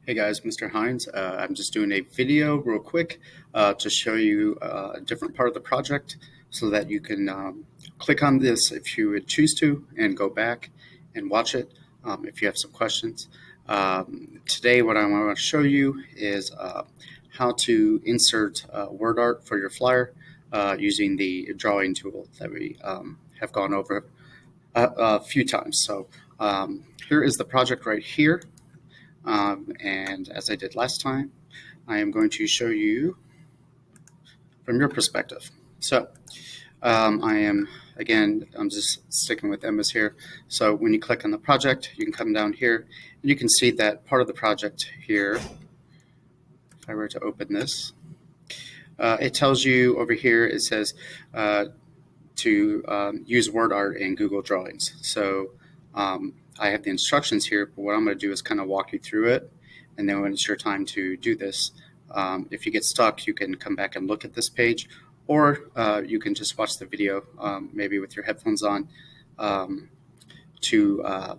Hey guys, Mr. Hines. I'm just doing a video real quick to show you a different part of the project so that you can click on this if you would choose to and go back and watch it if you have some questions. Today what I want to show you is how to insert word art for your flyer using the drawing tool that we have gone over a few times. So here is the project right here. And as I did last time, I am going to show you from your perspective. So I'm just sticking with Emma's here. So when you click on the project, you can come down here and you can see that part of the project here, if I were to open this, it tells you over here, it says to use word art in Google Drawings. So I have the instructions here, but what I'm going to do is kind of walk you through it. And then when it's your time to do this, if you get stuck, you can come back and look at this page, or you can just watch the video, maybe with your headphones on, to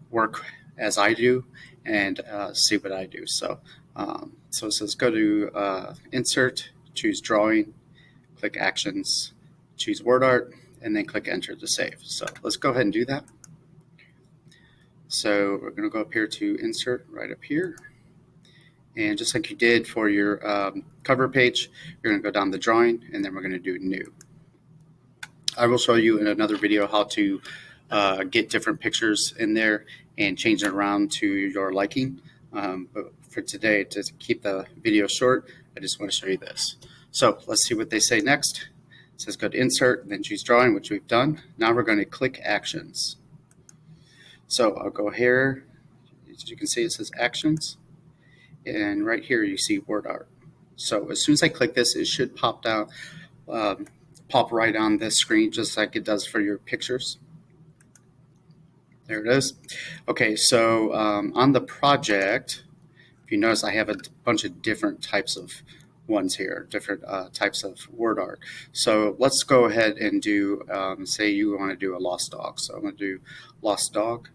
work as I do and see what I do. So it says go to Insert, choose Drawing, click Actions, choose Word Art, and then click Enter to save. So let's go ahead and do that. So we're going to go up here to Insert right up here. And just like you did for your cover page, you're going to go down the drawing, and then we're going to do New. I will show you in another video how to get different pictures in there and change it around to your liking. But for today, to keep the video short, I just want to show you this. So let's see what they say next. It says go to Insert, then choose Drawing, which we've done. Now we're going to click Actions. So I'll go here. As you can see, it says Actions. And right here you see word art. So as soon as I click this, it should pop right on this screen, just like it does for your pictures. There it is. Okay, so on the project, if you notice, I have a bunch of different types of ones here, different types of word art. So let's go ahead and do, say you want to do a lost dog. So I'm going to do lost dog.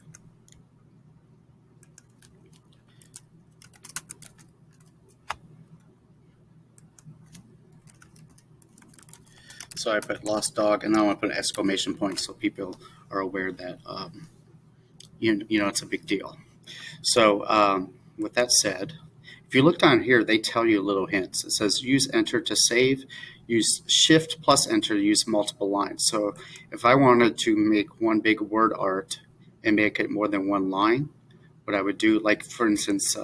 So I put lost dog, and I want to put an exclamation point so people are aware that you know it's a big deal. So with that said, if you look down here, they tell you little hints. It says use Enter to save, use Shift plus Enter to use multiple lines. So if I wanted to make one big word art and make it more than one line, what I would do, like for instance,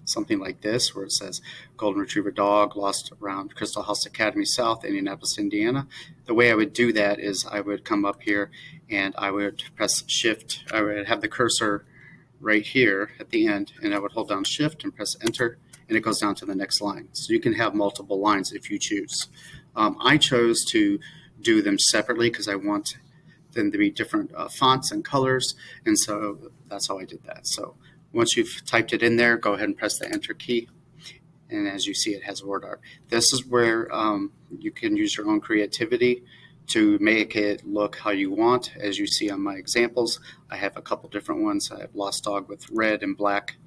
something like this, where it says Golden Retriever dog lost around Crystal House Academy South, Indianapolis, Indiana. The way I would do that is I would come up here and I would press Shift. I would have the cursor right here at the end, and I would hold down Shift and press Enter, and it goes down to the next line. So you can have multiple lines if you choose. I chose to do them separately because I want them to be different fonts and colors, and so that's how I did that. So once you've typed it in there, go ahead and press the Enter key. And as you see, it has word art. This is where you can use your own creativity to make it look how you want. As you see on my examples, I have a couple different ones. I have Lost Dog with red and black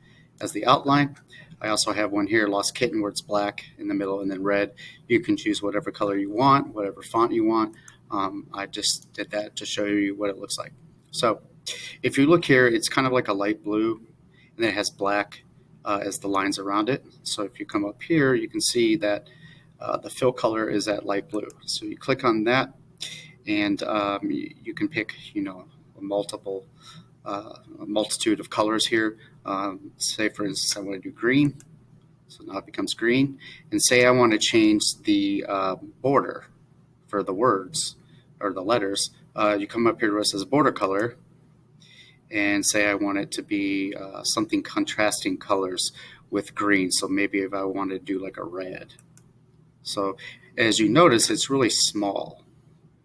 as the outline. I also have one here, Lost Kitten, where it's black in the middle and then red. You can choose whatever color you want, whatever font you want. I just did that to show you what it looks like. So if you look here, it's kind of like a light blue, and then it has black as the lines around it. So if you come up here, you can see that the fill color is at light blue. So you click on that, and you can pick, a multitude of colors here. Say, for instance, I want to do green. So now it becomes green. And say I want to change the border for the words or the letters. You come up here where it says border color, and say I want it to be something contrasting colors with green. So maybe if I want to do like a red. So as you notice, it's really small.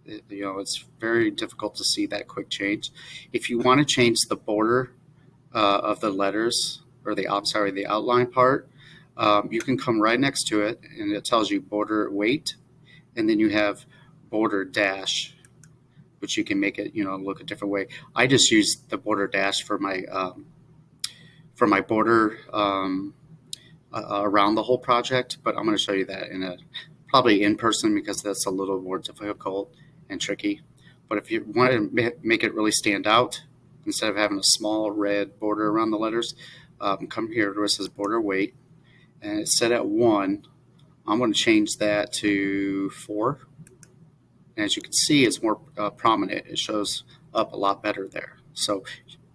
It's very difficult to see that quick change. If you want to change the border of the letters, or the outline part, you can come right next to it, and it tells you border weight, and then you have border dash, which you can make it, look a different way. I just use the border dash for my for my border around the whole project, but I'm going to show you that probably in person because that's a little more difficult and tricky. But if you want to make it really stand out, instead of having a small red border around the letters, come here where it says border weight, and it's set at 1. I'm going to change that to 4. And as you can see, it's more prominent. It shows up a lot better there. So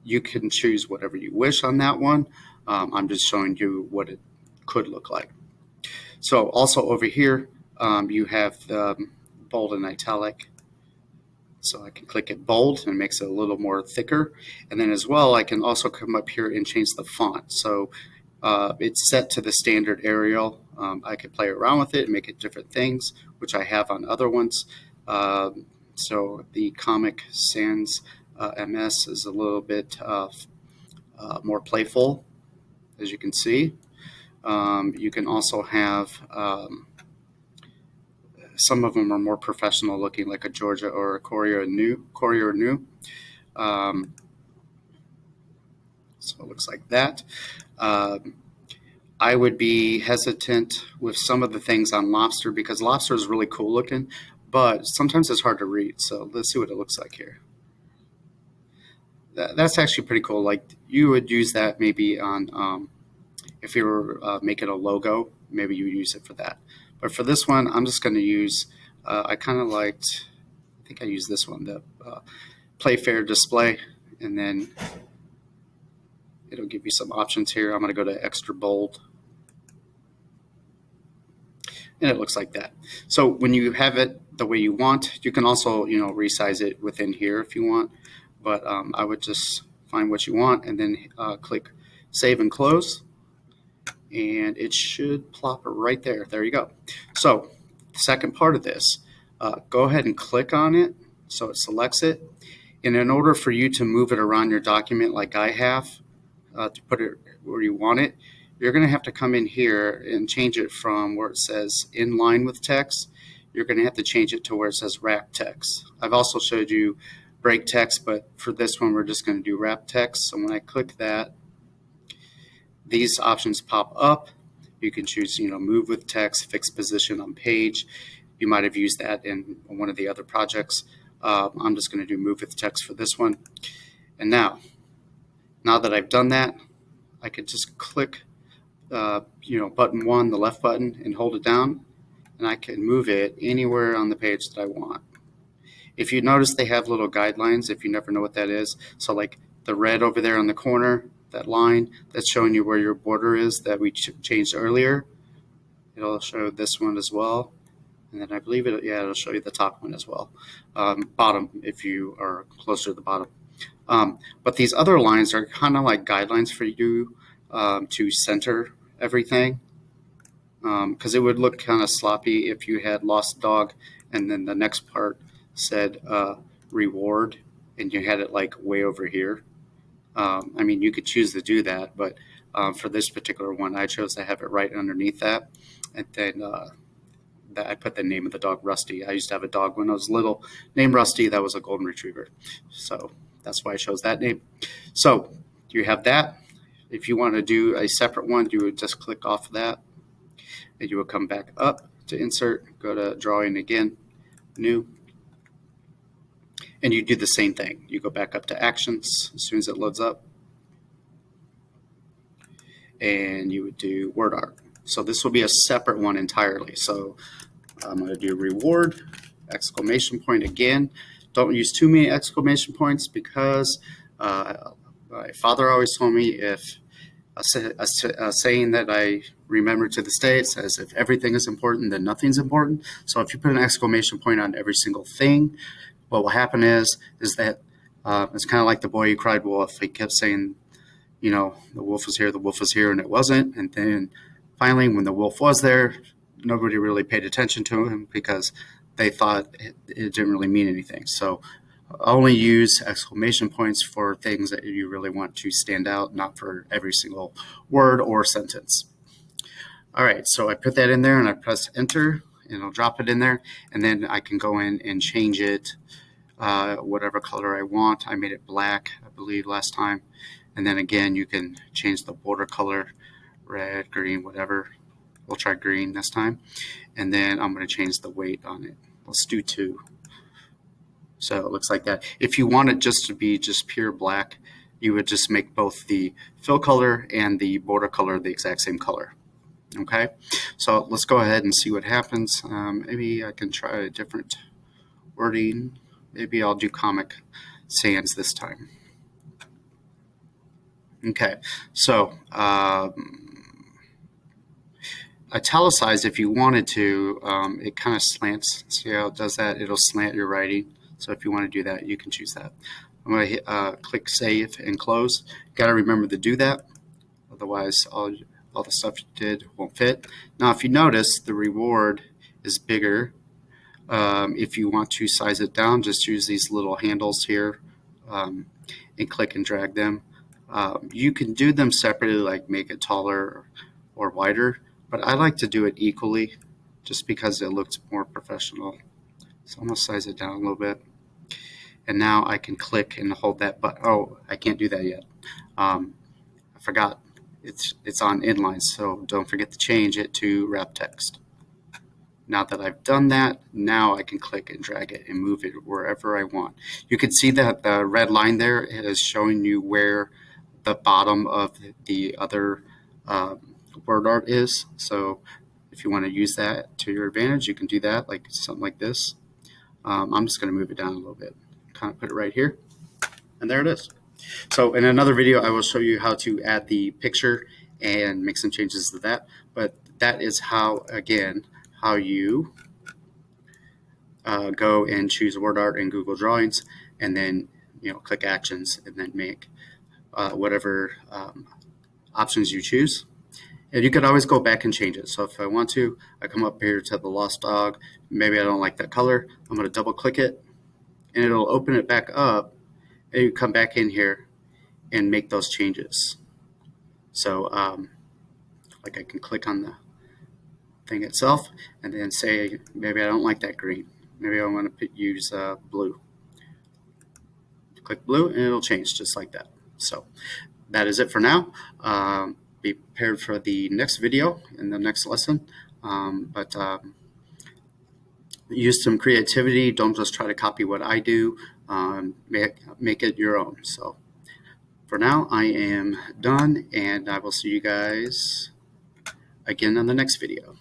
you can choose whatever you wish on that one. I'm just showing you what it could look like. So also over here, you have the bold and italic. So I can click it bold and it makes it a little more thicker. And then as well, I can also come up here and change the font. So it's set to the standard Arial. I could play around with it and make it different things, which I have on other ones. So the Comic Sans MS is a little bit more playful, as you can see. You can also have some of them are more professional looking, like a Georgia or a Courier New. So it looks like that. I would be hesitant with some of the things on Lobster because Lobster is really cool looking, but sometimes it's hard to read. So let's see what it looks like here. That's actually pretty cool. Like you would use that maybe on, if you were making a logo, maybe you would use it for that. But for this one, I'm just going to use, I kind of liked, I think I used this one, the Playfair display, and then it'll give you some options here. I'm going to go to extra bold. And it looks like that. So when you have it the way you want, you can also, resize it within here if you want. But I would just find what you want and then click Save and Close. And it should plop right there. There you go. So the second part of this, go ahead and click on it so it selects it. And in order for you to move it around your document like I have, to put it where you want it, you're going to have to come in here and change it from where it says in line with text. You're going to have to change it to where it says wrap text. I've also showed you break text, but for this one, we're just going to do wrap text. So when I click that, these options pop up. You can choose, move with text, fixed position on page. You might have used that in one of the other projects. I'm just going to do move with text for this one. And now that I've done that, I could just click, button 1, the left button, and hold it down, and I can move it anywhere on the page that I want. If you notice, they have little guidelines if you never know what that is. So like the red over there on the corner, that line that's showing you where your border is that we changed earlier, it'll show this one as well. And then I believe it'll show you the top one as well. Bottom, if you are closer to the bottom. But these other lines are kind of like guidelines for you to center everything. Because it would look kind of sloppy if you had lost dog and then the next part said reward and you had it like way over here. I mean, you could choose to do that, but for this particular one, I chose to have it right underneath that. And then I put the name of the dog, Rusty. I used to have a dog when I was little named Rusty. That was a golden retriever. So that's why I chose that name. So you have that. If you want to do a separate one, you would just click off of that. And you will come back up to insert, go to drawing again, new. And you do the same thing. You go back up to actions as soon as it loads up. And you would do word art. So this will be a separate one entirely. So I'm going to do reward, exclamation point again. Don't use too many exclamation points because my father always told me if a saying that I remember to this day, it says if everything is important, then nothing's important. So if you put an exclamation point on every single thing, what will happen is that it's kind of like the boy who cried wolf. He kept saying, the wolf was here, and it wasn't. And then finally, when the wolf was there, nobody really paid attention to him because they thought it didn't really mean anything. So only use exclamation points for things that you really want to stand out, not for every single word or sentence. All right, so I put that in there and I press enter and I'll drop it in there. And then I can go in and change it whatever color I want. I made it black, I believe, last time. And then again, you can change the border color, red, green, whatever. We'll try green this time. And then I'm going to change the weight on it. Let's do 2. So it looks like that. If you want it just to be just pure black, you would just make both the fill color and the border color the exact same color. Okay, so let's go ahead and see what happens. Maybe I can try a different wording. Maybe I'll do Comic Sans this time. Okay, so italicize, if you wanted to, it kind of slants. See how it does that? It'll slant your writing. So if you want to do that, you can choose that. I'm going to hit, click Save and Close. Got to remember to do that. Otherwise, all the stuff you did won't fit. Now, if you notice, the reward is bigger. If you want to size it down, just use these little handles here and click and drag them. You can do them separately, like make it taller or wider, but I like to do it equally just because it looks more professional. So I'm going to size it down a little bit. And now I can click and hold that button. Oh, I can't do that yet. I forgot. It's on inline, so don't forget to change it to wrap text. Now that I've done that, now I can click and drag it and move it wherever I want. You can see that the red line there is showing you where the bottom of the other word art is. So if you want to use that to your advantage, you can do that, like something like this. I'm just going to move it down a little bit, kind of put it right here, and there it is. So in another video, I will show you how to add the picture and make some changes to that. But that is how, again, how you go and choose word art in Google Drawings, and then click Actions, and then make whatever options you choose. And you could always go back and change it. So if I want to, I come up here to the lost dog. Maybe I don't like that color. I'm going to double click it, and it'll open it back up. And you come back in here and make those changes. So like I can click on the thing itself and then say, maybe I don't like that green. Maybe I want to use blue. Click blue and it'll change just like that. So that is it for now. Be prepared for the next video in the next lesson. Use some creativity. Don't just try to copy what I do. Make it your own. So for now, I am done, and I will see you guys again on the next video.